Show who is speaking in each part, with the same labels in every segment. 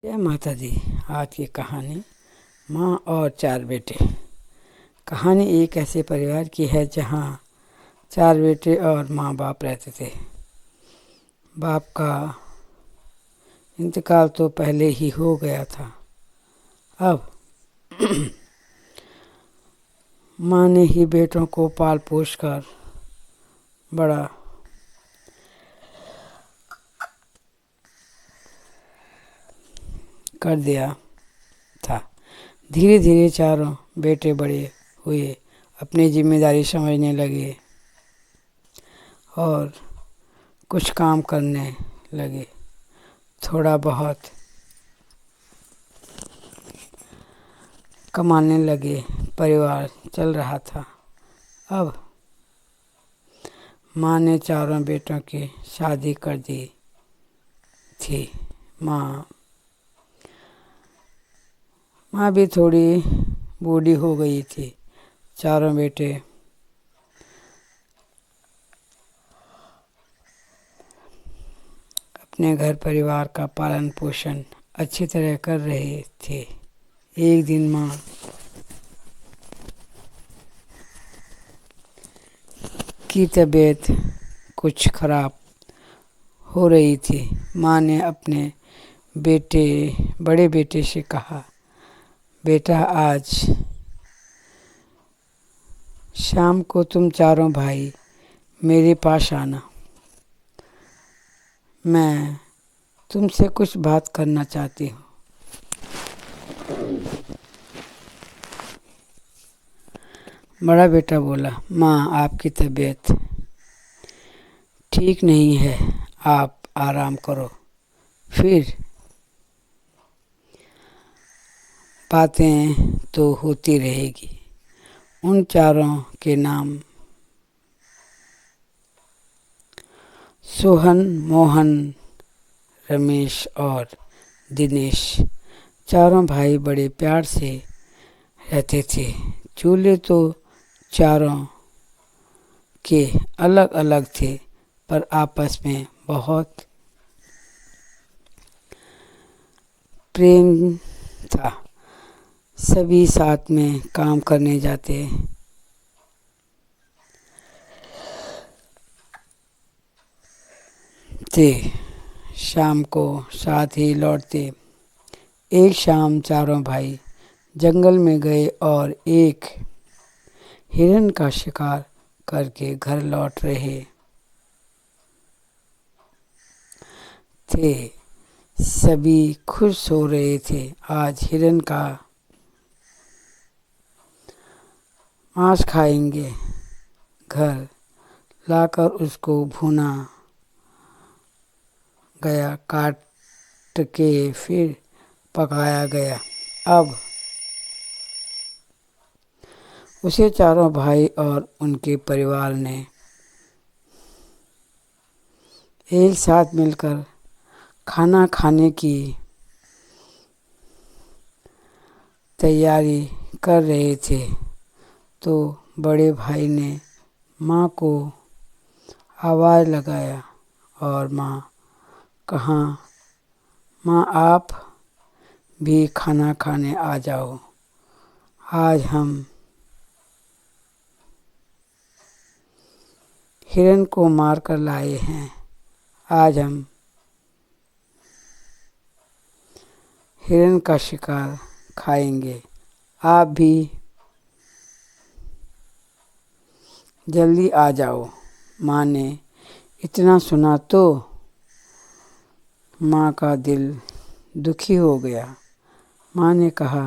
Speaker 1: जय माता दी। आज की कहानी माँ और चार बेटे। कहानी एक ऐसे परिवार की है जहाँ चार बेटे और माँ बाप रहते थे। बाप का इंतकाल तो पहले ही हो गया था। अब माँ ने ही बेटों को पाल पोस कर बड़ा कर दिया था। धीरे धीरे चारों बेटे बड़े हुए, अपनी जिम्मेदारी समझने लगे और कुछ काम करने लगे। थोड़ा बहुत कमाने लगे, परिवार चल रहा था। अब माँ ने चारों बेटों की शादी कर दी थी। माँ भी थोड़ी बूढ़ी हो गई थी। चारों बेटे अपने घर परिवार का पालन पोषण अच्छी तरह कर रहे थे। एक दिन माँ की तबीयत कुछ खराब हो रही थी। माँ ने अपने बड़े बेटे से कहा, बेटा आज शाम को तुम चारों भाई मेरे पास आना। मैं तुमसे कुछ बात करना चाहती हूँ। बड़ा बेटा बोला, माँ आपकी तबीयत ठीक नहीं है, आप आराम करो, फिर बातें तो होती रहेगी। उन चारों के नाम सोहन, मोहन, रमेश और दिनेश। चारों भाई बड़े प्यार से रहते थे। चूल्हे तो चारों के अलग अलग थे, पर आपस में बहुत प्रेम था। सभी साथ में काम करने जाते थे, शाम को साथ ही लौटते। एक शाम चारों भाई जंगल में गए और एक हिरण का शिकार करके घर लौट रहे थे। सभी खुश हो रहे थे। आज हिरण का मांस खाएंगे। घर लाकर उसको भुना गया, काट के फिर पकाया गया। अब उसे चारों भाई और उनके परिवार ने एक साथ मिलकर खाना खाने की तैयारी कर रहे थे, तो बड़े भाई ने माँ को आवाज़ लगाया और माँ आप भी खाना खाने आ जाओ। आज हम हिरण को मार कर लाए हैं। आज हम हिरण का शिकार खाएंगे। आप भी जल्दी आ जाओ। माँ ने इतना सुना तो माँ का दिल दुखी हो गया। माँ ने कहा,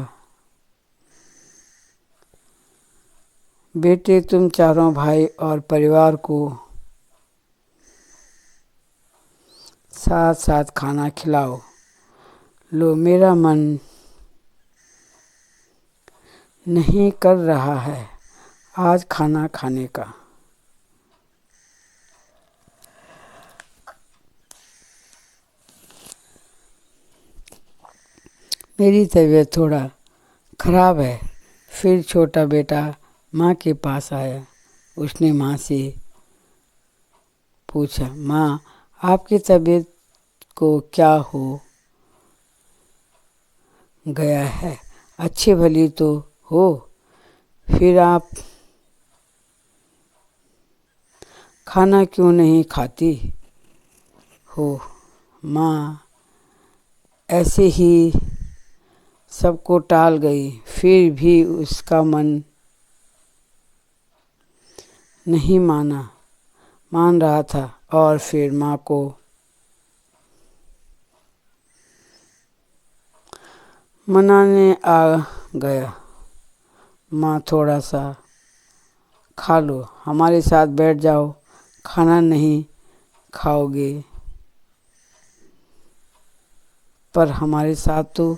Speaker 1: बेटे तुम चारों भाई और परिवार को साथ साथ खाना खिलाओ। लो, मेरा मन नहीं कर रहा है आज खाना खाने का। मेरी तबीयत थोड़ा खराब है। फिर छोटा बेटा माँ के पास आया। उसने माँ से पूछा, माँ आपकी तबीयत को क्या हो गया है। अच्छे भली तो हो, फिर आप खाना क्यों नहीं खाती हो? माँ ऐसे ही सबको टाल गई, फिर भी उसका मन नहीं मान रहा था और फिर माँ को मनाने आ गया। माँ थोड़ा सा खा लो, हमारे साथ बैठ जाओ, खाना नहीं खाओगे पर हमारे साथ तो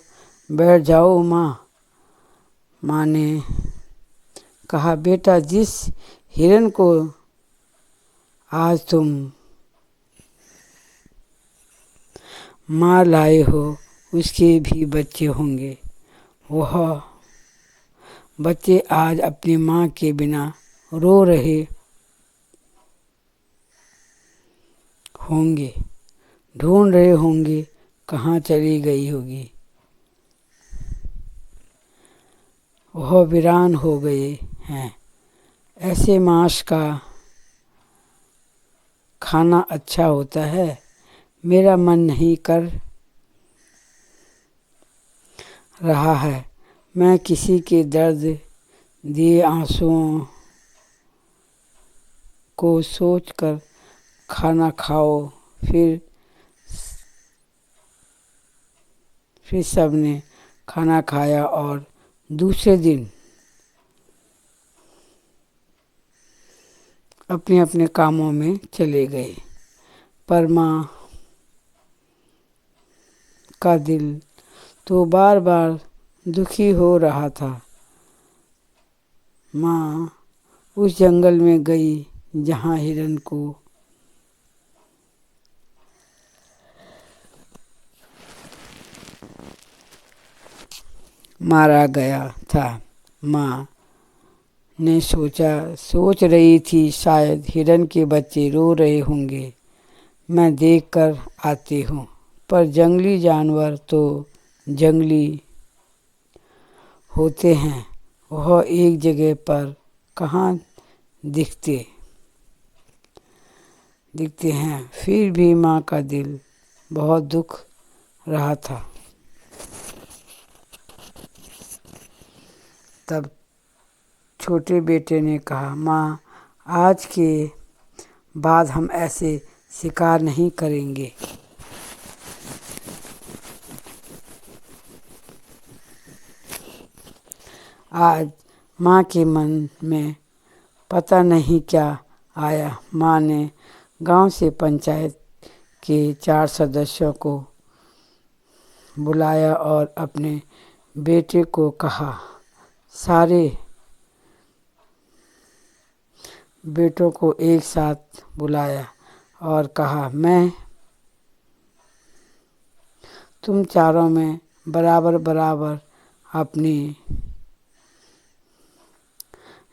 Speaker 1: बैठ जाओ माँ। माँ ने कहा, बेटा जिस हिरन को आज तुम मार लाए हो उसके भी बच्चे होंगे। वह बच्चे आज अपनी माँ के बिना रो रहे होंगे, ढूंढ रहे होंगे कहाँ चली गई होगी। वह वीरान हो गए हैं। ऐसे मांस का खाना अच्छा होता है? मेरा मन नहीं कर रहा है। मैं किसी के दर्द दिए आंसुओं को सोचकर खाना खाओ। फिर सबने खाना खाया और दूसरे दिन अपने अपने कामों में चले गए। पर माँ का दिल तो बार बार दुखी हो रहा था। माँ उस जंगल में गई जहाँ हिरन को मारा गया था। माँ ने सोच रही थी शायद हिरन के बच्चे रो रहे होंगे, मैं देख कर आती हूँ। पर जंगली जानवर तो जंगली होते हैं, वह एक जगह पर कहाँ दिखते हैं। फिर भी माँ का दिल बहुत दुख रहा था। तब छोटे बेटे ने कहा, माँ आज के बाद हम ऐसे शिकार नहीं करेंगे। आज माँ के मन में पता नहीं क्या आया। माँ ने गांव से पंचायत के 4 सदस्यों को बुलाया और अपने बेटे को कहा, सारे बेटों को एक साथ बुलाया और कहा, मैं तुम चारों में बराबर बराबर अपनी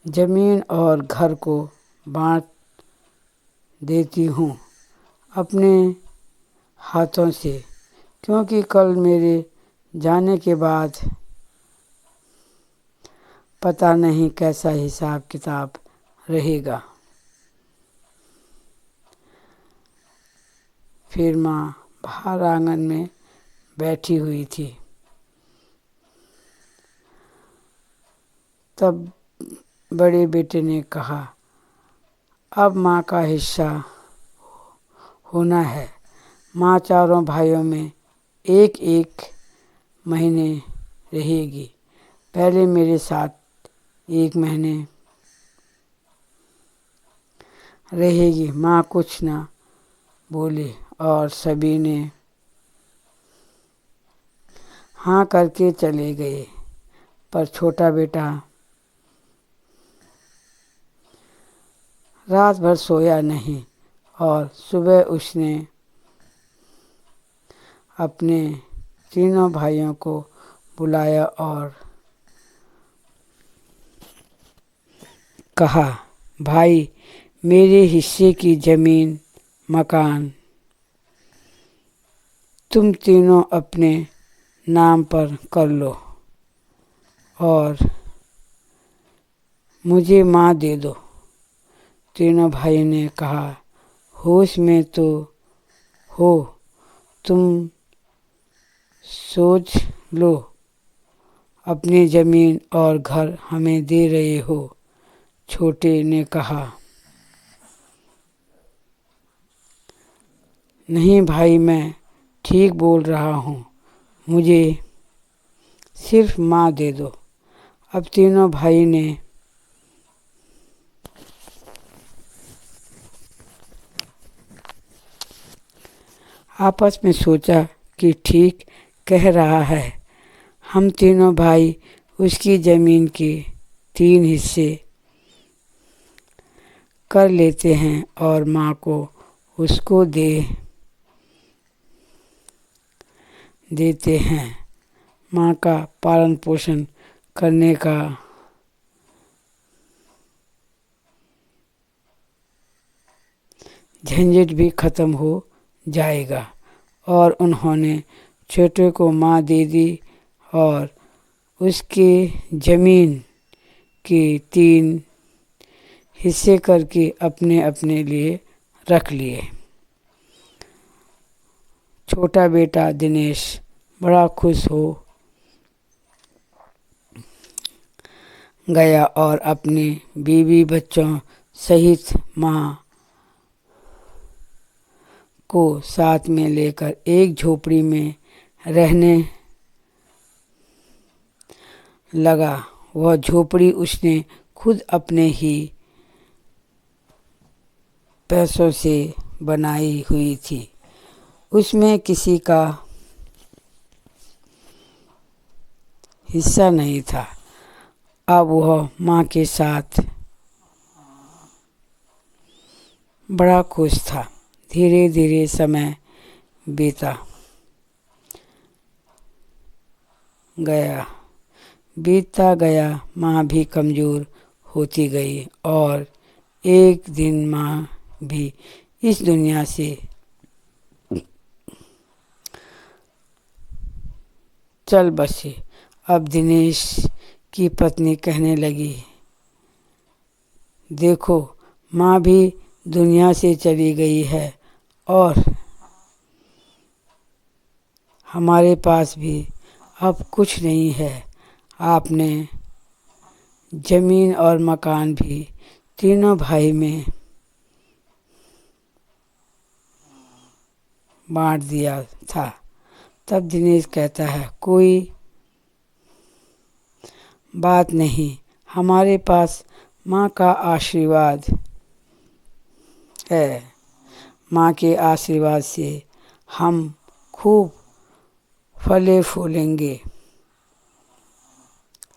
Speaker 1: जमीन और घर को बांट देती हूँ अपने हाथों से, क्योंकि कल मेरे जाने के बाद पता नहीं कैसा हिसाब किताब रहेगा। फिर माँ बाहर आंगन में बैठी हुई थी। तब बड़े बेटे ने कहा, अब माँ का हिस्सा होना है। माँ चारों भाइयों में एक एक महीने रहेगी। पहले मेरे साथ 1 महीने रहेगी। माँ कुछ ना बोली और सभी ने हाँ करके चले गए। पर छोटा बेटा रात भर सोया नहीं और सुबह उसने अपने तीनों भाइयों को बुलाया और कहा, भाई मेरे हिस्से की ज़मीन मकान तुम तीनों अपने नाम पर कर लो और मुझे माँ दे दो। तीनों भाई ने कहा, होश में तो हो, तुम सोच लो, अपनी ज़मीन और घर हमें दे रहे हो। छोटे ने कहा, नहीं भाई, मैं ठीक बोल रहा हूँ, मुझे सिर्फ माँ दे दो। अब तीनों भाई ने आपस में सोचा कि ठीक कह रहा है, हम तीनों भाई उसकी ज़मीन के 3 हिस्से कर लेते हैं और माँ को उसको देते हैं। माँ का पालन पोषण करने का झंझट भी खत्म हो जाएगा। और उन्होंने छोटे को माँ दे दी और उसके ज़मीन के 3 हिस्से करके अपने अपने लिए रख लिए। छोटा बेटा दिनेश बड़ा खुश हो गया और अपने बीवी बच्चों सहित माँ को साथ में लेकर एक झोपड़ी में रहने लगा। वह झोपड़ी उसने खुद अपने ही पैसों से बनाई हुई थी। उसमें किसी का हिस्सा नहीं था। अब वह माँ के साथ बड़ा खुश था। धीरे धीरे समय बीतता गया। माँ भी कमज़ोर होती गई और एक दिन माँ भी इस दुनिया से चल बसी। अब दिनेश की पत्नी कहने लगी, देखो, माँ भी दुनिया से चली गई है और हमारे पास भी अब कुछ नहीं है। आपने ज़मीन और मकान भी तीनों भाई में बांट दिया था। तब दिनेश कहता है, कोई बात नहीं, हमारे पास माँ का आशीर्वाद है। माँ के आशीर्वाद से हम खूब फले फूलेंगे।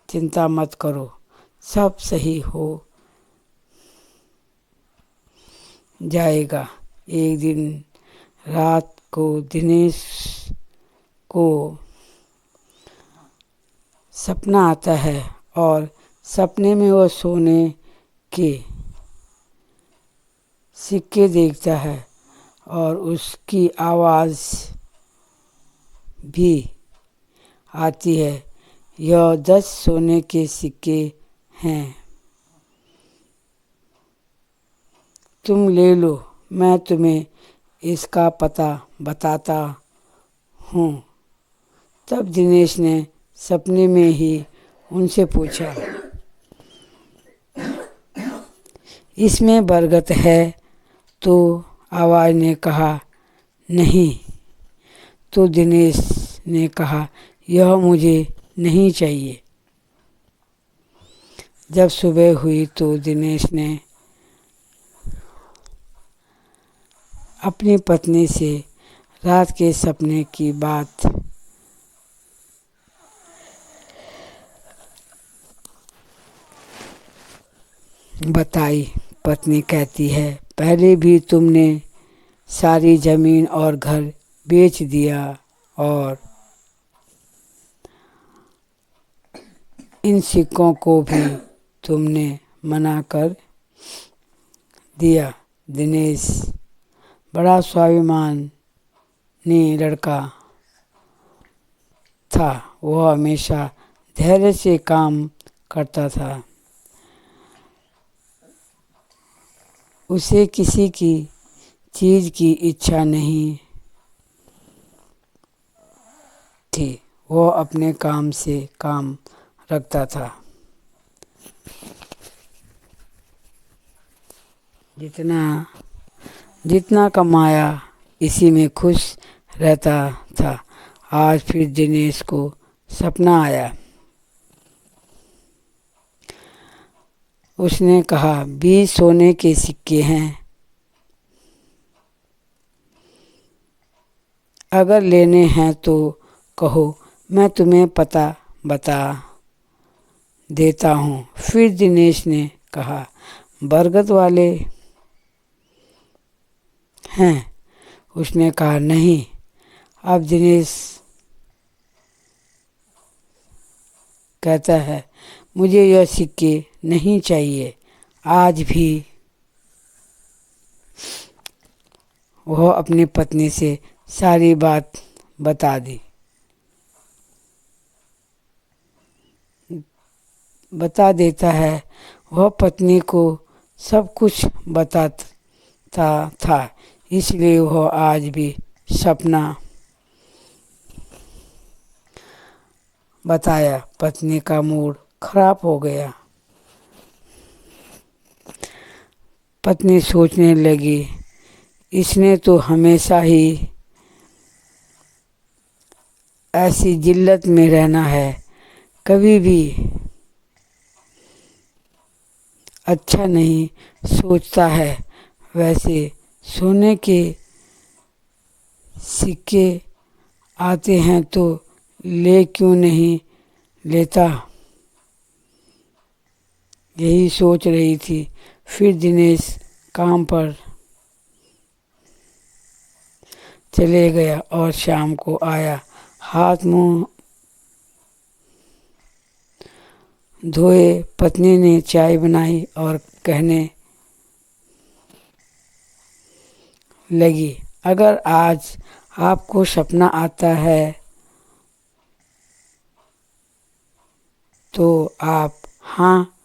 Speaker 1: चिंता मत करो, सब सही हो जाएगा। एक दिन रात को दिनेश को सपना आता है और सपने में वह सोने के सिक्के देखता है और उसकी आवाज़ भी आती है, यह 10 सोने के सिक्के हैं, तुम ले लो, मैं तुम्हें इसका पता बताता हूँ। तब दिनेश ने सपने में ही उनसे पूछा, इसमें बरगद है? तो आवाज़ ने कहा, नहीं। तो दिनेश ने कहा, यह मुझे नहीं चाहिए। जब सुबह हुई तो दिनेश ने अपनी पत्नी से रात के सपने की बात बताई। पत्नी कहती है, पहले भी तुमने सारी ज़मीन और घर बेच दिया और इन सिक्कों को भी तुमने मना कर दिया। दिनेश बड़ा स्वाभिमानी लड़का था। वह हमेशा धैर्य से काम करता था। उसे किसी की चीज़ की इच्छा नहीं थी। वह अपने काम से काम रखता था। जितना जितना कमाया इसी में खुश रहता था। आज फिर दिनेश को सपना आया। उसने कहा, 20 सोने के सिक्के हैं, अगर लेने हैं तो कहो, मैं तुम्हें पता बता देता हूँ। फिर दिनेश ने कहा, बरगद वाले हैं? उसने कहा, नहीं। अब दिनेश कहता है, मुझे यह सिक्के नहीं चाहिए। आज भी वह अपनी पत्नी से सारी बात बता दी। बता देता है। वह पत्नी को सब कुछ बताता था। इसलिए वह आज भी सपना बताया। पत्नी का मूड खराब हो गया। पत्नी सोचने लगी, इसने तो हमेशा ही ऐसी जिल्लत में रहना है, कभी भी अच्छा नहीं सोचता है। वैसे सोने के सिक्के आते हैं तो ले क्यों नहीं लेता? यही सोच रही थी। फिर दिनेश काम पर चले गया और शाम को आया। हाथ मुंह धोए पत्नी ने चाय बनाई और कहने लगी, अगर आज आपको सपना आता है तो आप हाँ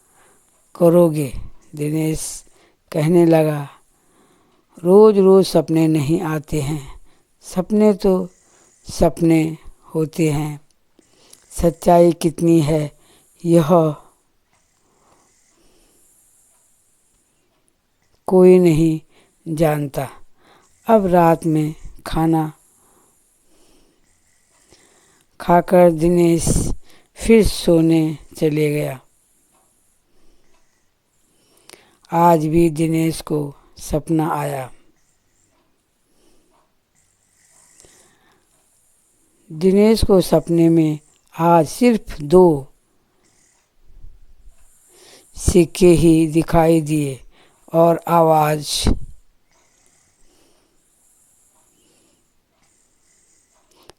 Speaker 1: करोगे? दिनेश कहने लगा, रोज़ रोज़ सपने नहीं आते हैं। सपने तो सपने होते हैं। सच्चाई कितनी है यह कोई नहीं जानता। अब रात में खाना खाकर दिनेश फिर सोने चले गया। आज भी दिनेश को सपना आया। दिनेश को सपने में आज सिर्फ 2 सिक्के ही दिखाई दिए और आवाज़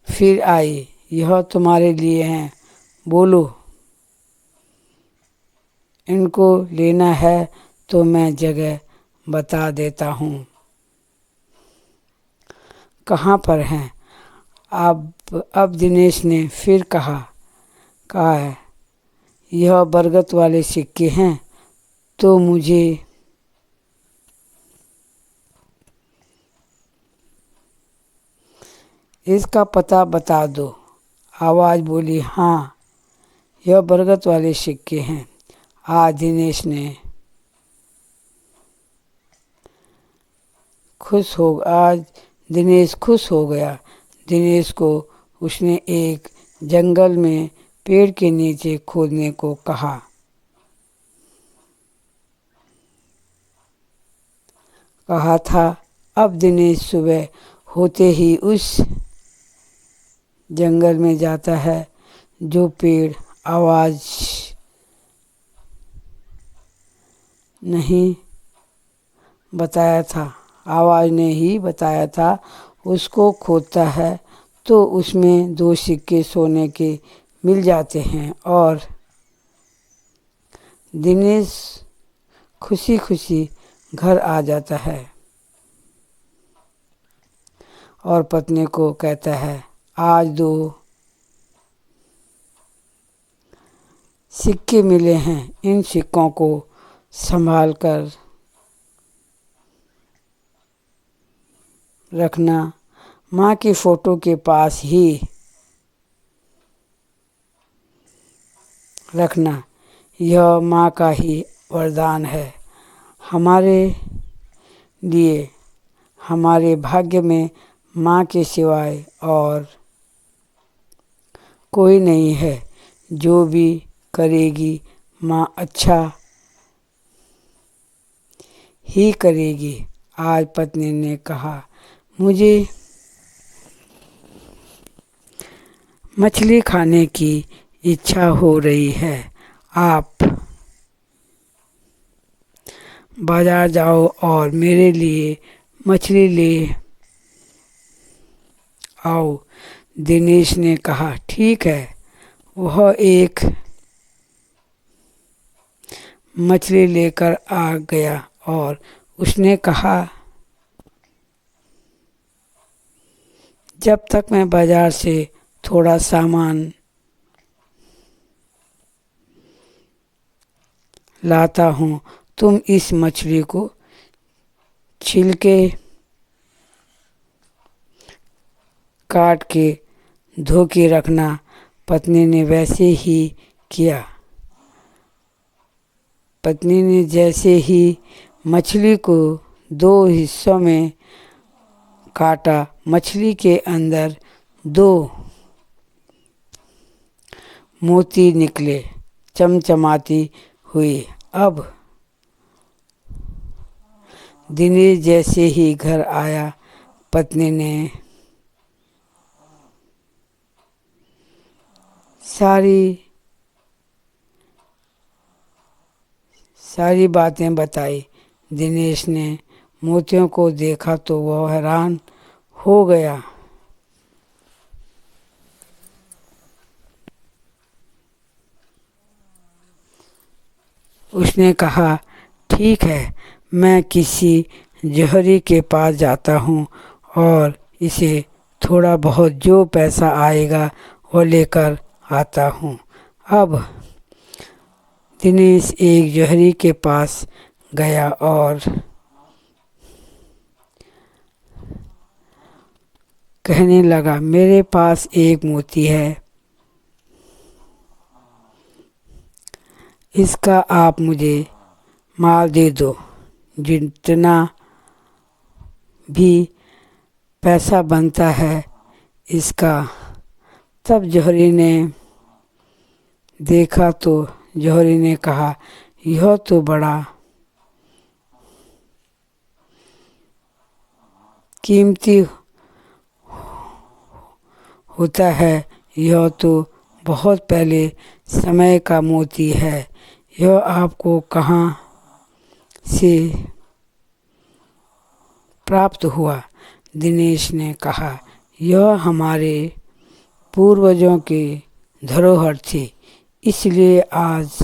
Speaker 1: फिर आई, यह तुम्हारे लिए हैं, बोलो। इनको लेना है तो मैं जगह बता देता हूँ। कहाँ पर हैं? अब दिनेश ने फिर कहा है, यह बरगद वाले सिक्के हैं तो मुझे इसका पता बता दो। आवाज़ बोली, हाँ, यह बरगद वाले सिक्के हैं। आज दिनेश खुश हो गया। दिनेश को उसने एक जंगल में पेड़ के नीचे खोदने को कहा था। अब दिनेश सुबह होते ही उस जंगल में जाता है जो पेड़ आवाज़ नहीं बताया था। आवाज़ ने ही बताया था। उसको खोदता है तो उसमें 2 सिक्के सोने के मिल जाते हैं और दिनेश खुशी खुशी घर आ जाता है और पत्नी को कहता है, आज 2 सिक्के मिले हैं, इन सिक्कों को संभाल कर रखना, माँ की फ़ोटो के पास ही रखना। यह माँ का ही वरदान है हमारे लिए। हमारे भाग्य में माँ के सिवाय और कोई नहीं है। जो भी करेगी माँ अच्छा ही करेगी। आज पत्नी ने कहा, मुझे मछली खाने की इच्छा हो रही है। आप बाजार जाओ और मेरे लिए मछली ले आओ। दिनेश ने कहा, ठीक है। वह एक मछली लेकर आ गया और उसने कहा, जब तक मैं बाजार से थोड़ा सामान लाता हूँ, तुम इस मछली को छिलके काट के धो के रखना। पत्नी ने वैसे ही किया। पत्नी ने जैसे ही मछली को 2 हिस्सों में काटा, मछली के अंदर 2 मोती निकले, चमचमाती हुई। अब दिनेश जैसे ही घर आया, पत्नी ने सारी बातें बताई। दिनेश ने मोतियों को देखा तो वह हैरान हो गया। उसने कहा, ठीक है, मैं किसी जौहरी के पास जाता हूँ और इसे थोड़ा बहुत जो पैसा आएगा वो लेकर आता हूँ। अब दिनेश एक जौहरी के पास गया और कहने लगा, मेरे पास एक मोती है, इसका आप मुझे माल दे दो। जितना भी पैसा बनता है इसका। तब जौहरी ने देखा तो जौहरी ने कहा, यह तो बड़ा कीमती होता है। यह तो बहुत पहले समय का मोती है। यह आपको कहाँ से प्राप्त हुआ? दिनेश ने कहा, यह हमारे पूर्वजों की धरोहर थी, इसलिए आज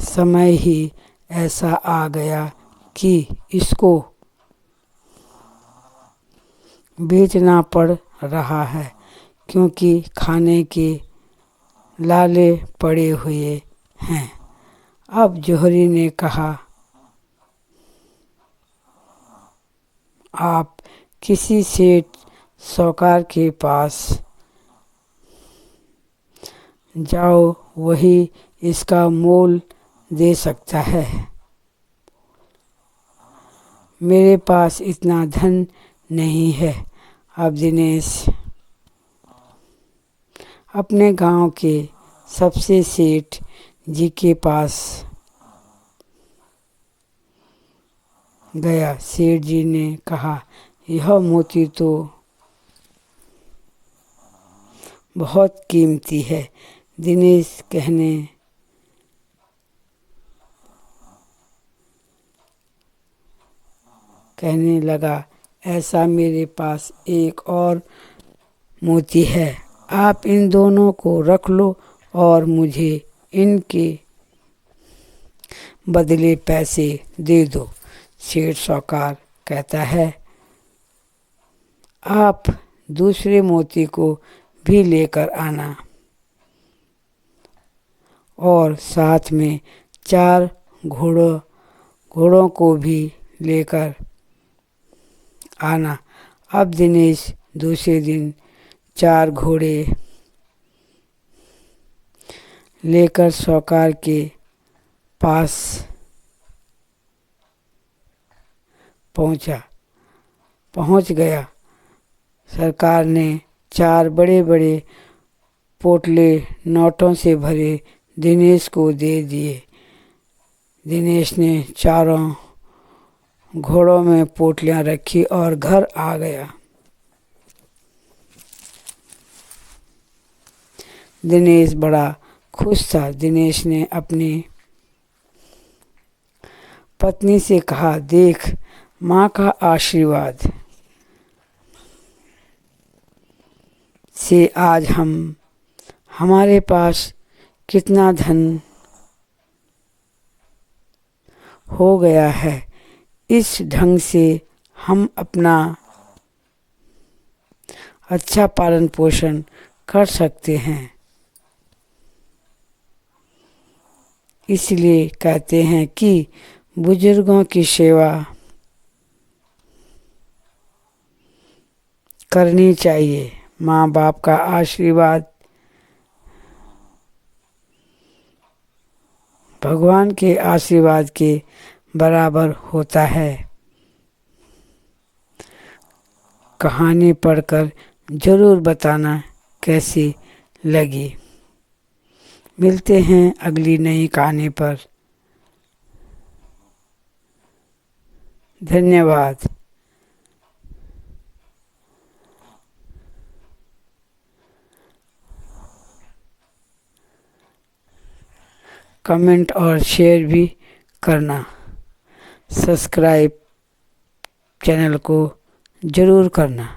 Speaker 1: समय ही ऐसा आ गया कि इसको बेचना पड़ रहा है, क्योंकि खाने के लाले पड़े हुए हैं। अब जौहरी ने कहा, आप किसी सेठ साहूकार के पास जाओ, वही इसका मोल दे सकता है। मेरे पास इतना धन नहीं है। अब दिनेश अपने गांव के सबसे सेठ जी के पास गया। सेठ जी ने कहा, यह मोती तो बहुत कीमती है। दिनेश कहने लगा, ऐसा मेरे पास एक और मोती है, आप इन दोनों को रख लो और मुझे इनके बदले पैसे दे दो। सेठ साहूकार कहता है, आप दूसरे मोती को भी लेकर आना। और साथ में 4 घोड़ों को भी लेकर आना। अब दिनेश दूसरे दिन 4 घोड़े लेकर साहूकार के पास पहुंच गया। सरकार ने 4 बड़े बड़े पोटले नोटों से भरे दिनेश को दे दिए। दिनेश ने चारों घोड़ों में पोटलियां रखी और घर आ गया। दिनेश बड़ा खुश था। दिनेश ने अपनी पत्नी से कहा, देख, माँ का आशीर्वाद से आज हमारे पास कितना धन हो गया है। इस ढंग से हम अपना अच्छा पालन पोषण कर सकते हैं। इसलिए कहते हैं कि बुजुर्गों की सेवा करनी चाहिए। माँ बाप का आशीर्वाद भगवान के आशीर्वाद के बराबर होता है। कहानी पढ़कर ज़रूर बताना कैसी लगी। मिलते हैं अगली नई कहानी पर। धन्यवाद। कमेंट और शेयर भी करना। सब्सक्राइब चैनल को ज़रूर करना।